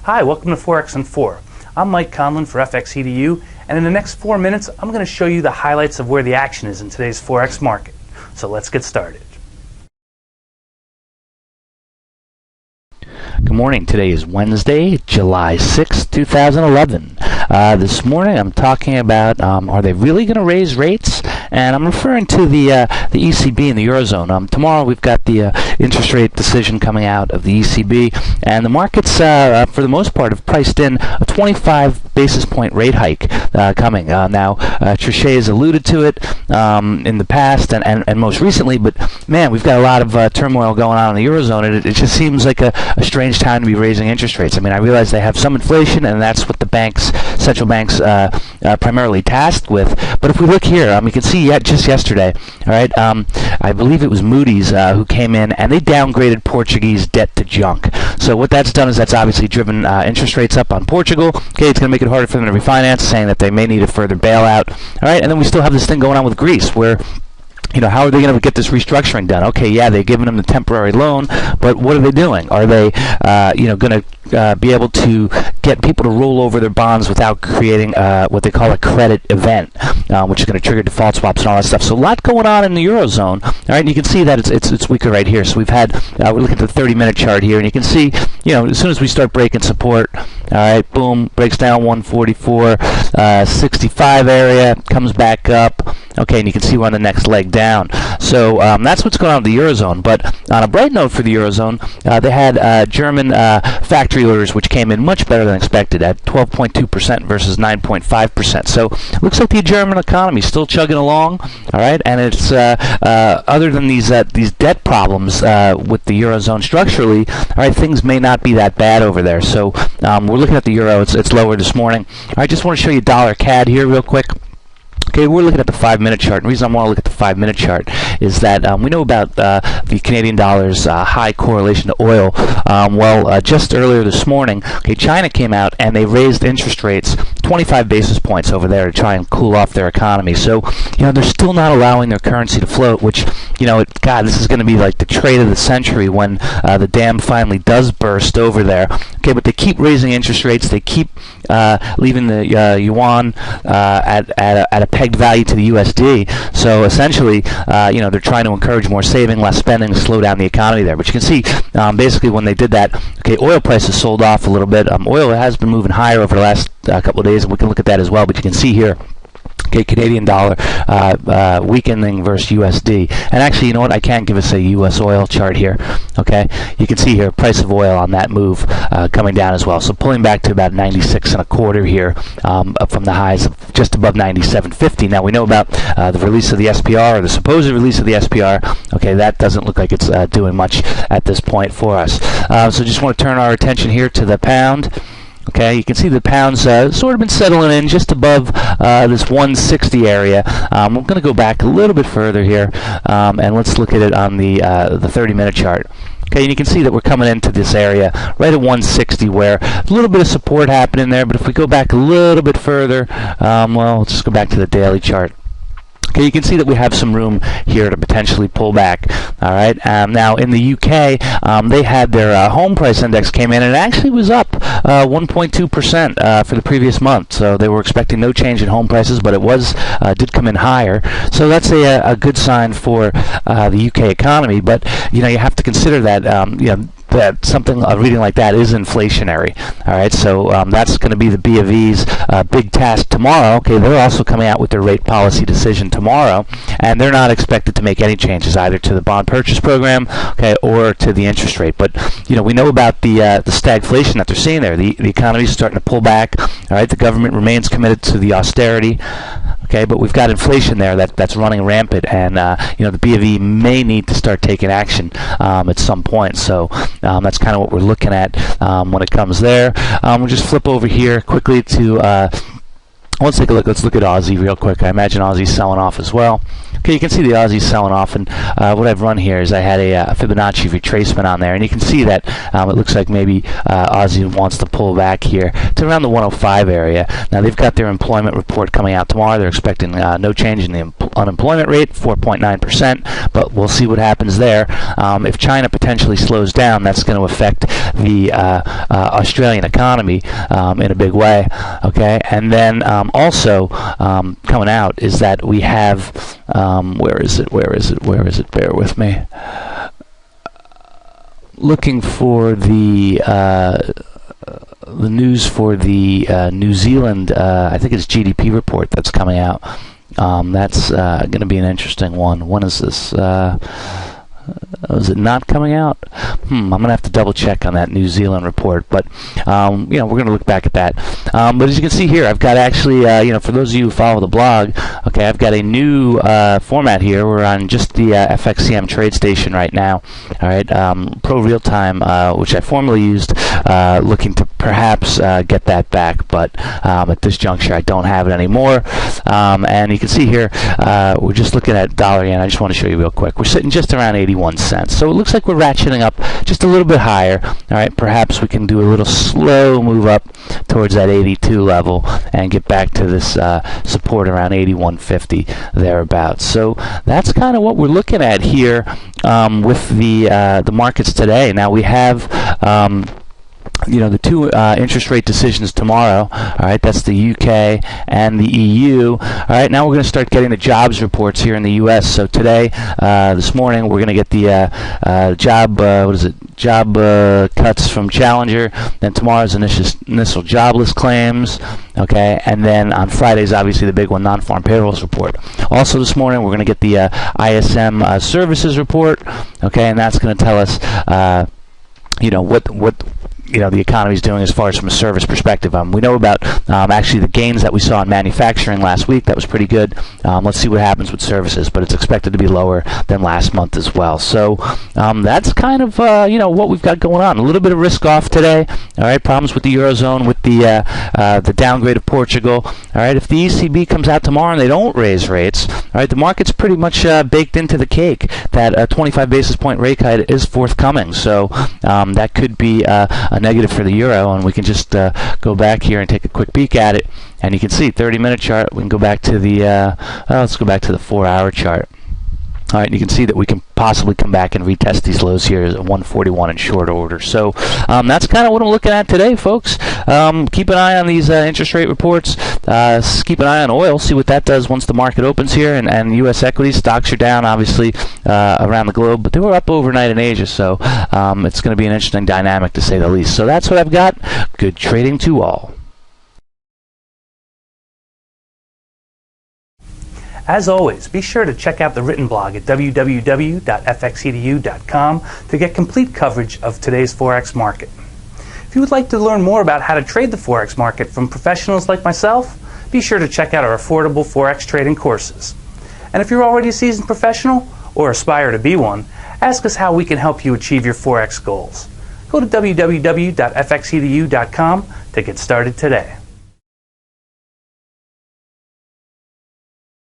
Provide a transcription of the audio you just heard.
Hi, welcome to Forex In Four. I'm Mike Conlon for FXEDU, and in the next 4 minutes, I'm going to show you the highlights of where the action is in today's Forex market. So let's get started. Good morning. Today is Wednesday, July 6, 2011. This morning I'm talking about are they really going to raise rates? And I'm referring to the ECB and the Eurozone. Tomorrow we've got the interest rate decision coming out of the ECB, and the markets, for the most part, have priced in a 25 basis point rate hike coming. Now, Trichet has alluded to it in the past and most recently, but man, we've got a lot of turmoil going on in the Eurozone, and it just seems like a strange time to be raising interest rates. I mean, I realize they have some inflation, and that's what the central banks, primarily tasked with. But if we look here, you can see just yesterday, all right, I believe it was Moody's who came in and they downgraded Portuguese debt to junk. So what that's done is that's obviously driven interest rates up on Portugal. Okay, it's going to make it harder for them to refinance, saying that they may need a further bailout. All right, and then we still have this thing going on with Greece, where how are they going to get this restructuring done? Okay, yeah, they're giving them the temporary loan, but what are they doing? Are they, going to be able to get people to roll over their bonds without creating what they call a credit event, which is going to trigger default swaps and all that stuff? So a lot going on in the Eurozone. All right, and you can see that it's weaker right here. So we've had, we're looking at the 30-minute chart here, and you can see, as soon as we start breaking support, all right, boom, breaks down 144.65 area, comes back up. Okay, and you can see we're on the next leg down. So that's what's going on with the Eurozone. But on a bright note for the Eurozone, they had German factory orders, which came in much better than expected at 12.2% versus 9.5%. So it looks like the German economy is still chugging along, all right? And it's other than these debt problems with the Eurozone structurally, all right, things may not be that bad over there. So we're looking at the euro. It's lower this morning. I just want to show you dollar CAD here real quick. Okay, we're looking at the 5-minute chart. And the reason I want to look at the 5-minute chart is that we know about the Canadian dollar's high correlation to oil. Just earlier this morning, okay, China came out and they raised interest rates 25 basis points over there to try and cool off their economy. So, they're still not allowing their currency to float, which, God, this is going to be like the trade of the century when the dam finally does burst over there. Okay, but they keep raising interest rates. They keep leaving the yuan at a pegged value to the USD. So essentially, they're trying to encourage more saving, less spending, to slow down the economy there. But you can see, basically, when they did that, okay, oil prices sold off a little bit. Oil has been moving higher over the last couple of days, and we can look at that as well. But you can see here, okay, Canadian dollar weakening versus USD. And actually, you know what? I can give us a U.S. oil chart here. Okay, you can see here price of oil on that move coming down as well. So pulling back to about 96.25 here, up from the highs of just above 97.50. Now we know about the release of the SPR, or the supposed release of the SPR. Okay, that doesn't look like it's doing much at this point for us. So just want to turn our attention here to the pound. Okay, you can see the pound's sort of been settling in just above this 160 area. I'm going to go back a little bit further here, and let's look at it on the 30-minute chart. Okay, and you can see that we're coming into this area right at 160, where a little bit of support happening there. But if we go back a little bit further, let's just go back to the daily chart. Okay, you can see that we have some room here to potentially pull back. All right. Now in the UK, they had their home price index came in, and it actually was up 1.2% for the previous month. So they were expecting no change in home prices, but it did come in higher. So that's a good sign for the UK economy. But you have to consider that that something, a reading like that, is inflationary. All right, so that's going to be the B of E's big task tomorrow. Okay, they're also coming out with their rate policy decision tomorrow, and they're not expected to make any changes either to the bond purchase program, okay, or to the interest rate. But we know about the stagflation that they're seeing there. The economy is starting to pull back. All right, the government remains committed to the austerity. Okay, but we've got inflation there that's running rampant, and the B of E may need to start taking action at some point. So that's kind of what we're looking at when it comes there. We'll just flip over here quickly to let's take a look. Let's look at Aussie real quick. I imagine Aussie's selling off as well. Okay, you can see the Aussie's selling off, and what I've run here is I had a Fibonacci retracement on there, and you can see that it looks like maybe Aussie wants to pull back here to around the 105 area. Now they've got their employment report coming out tomorrow. They're expecting no change in the unemployment rate, 4.9%, but we'll see what happens there. If China potentially slows down, that's going to affect the Australian economy in a big way. Okay, and then also coming out is that we have where is it? Bear with me. Looking for the news for the New Zealand, I think it's GDP report that's coming out. That's going to be an interesting one. When is this? Is it not coming out? I'm going to have to double check on that New Zealand report, but we're going to look back at that. But as you can see here, I've got actually, for those of you who follow the blog, okay, I've got a new format here. We're on just the FXCM trade station right now. All right, Pro Real Time, which I formerly used, looking to perhaps get that back, but at this juncture, I don't have it anymore. And you can see here, we're just looking at dollar yen. I just want to show you real quick. We're sitting just around 81 cents. So it looks like we're ratcheting up just a little bit higher. All right, perhaps we can do a little slow move up towards that 82 level and get back to this support around 81.50 thereabouts. So that's kind of what we're looking at here with the markets today. Now we have the two interest rate decisions tomorrow. All right, that's the UK and the EU. All right, now we're going to start getting the jobs reports here in the US. So today, this morning, we're going to get the job cuts from Challenger. Then tomorrow's initial jobless claims. Okay, and then on Friday's obviously the big one, non-farm payrolls report. Also this morning, we're going to get the ISM services report. Okay, and that's going to tell us what the economy is doing as far as from a service perspective. We know about actually the gains that we saw in manufacturing last week. That was pretty good. Let's see what happens with services, but it's expected to be lower than last month as well. So that's kind of what we've got going on. A little bit of risk off today. All right, problems with the eurozone, with the downgrade of Portugal. All right, if the ECB comes out tomorrow and they don't raise rates, all right, the market's pretty much baked into the cake. That 25 basis point rate cut is forthcoming. So that could be a negative for the euro, and we can just go back here and take a quick peek at it, and you can see 30-minute chart. We can go back to the let's go back to the 4-hour chart. All right, you can see that we can possibly come back and retest these lows here at 141 in short order. So that's kind of what I'm looking at today, folks. Keep an eye on these interest rate reports. Keep an eye on oil, see what that does once the market opens here. And U.S. equities, stocks are down, obviously, around the globe, but they were up overnight in Asia. So it's going to be an interesting dynamic, to say the least. So that's what I've got. Good trading to all. As always, be sure to check out the written blog at www.fxedu.com to get complete coverage of today's Forex market. If you would like to learn more about how to trade the Forex market from professionals like myself, be sure to check out our affordable Forex trading courses. And if you're already a seasoned professional or aspire to be one, ask us how we can help you achieve your Forex goals. Go to www.fxedu.com to get started today.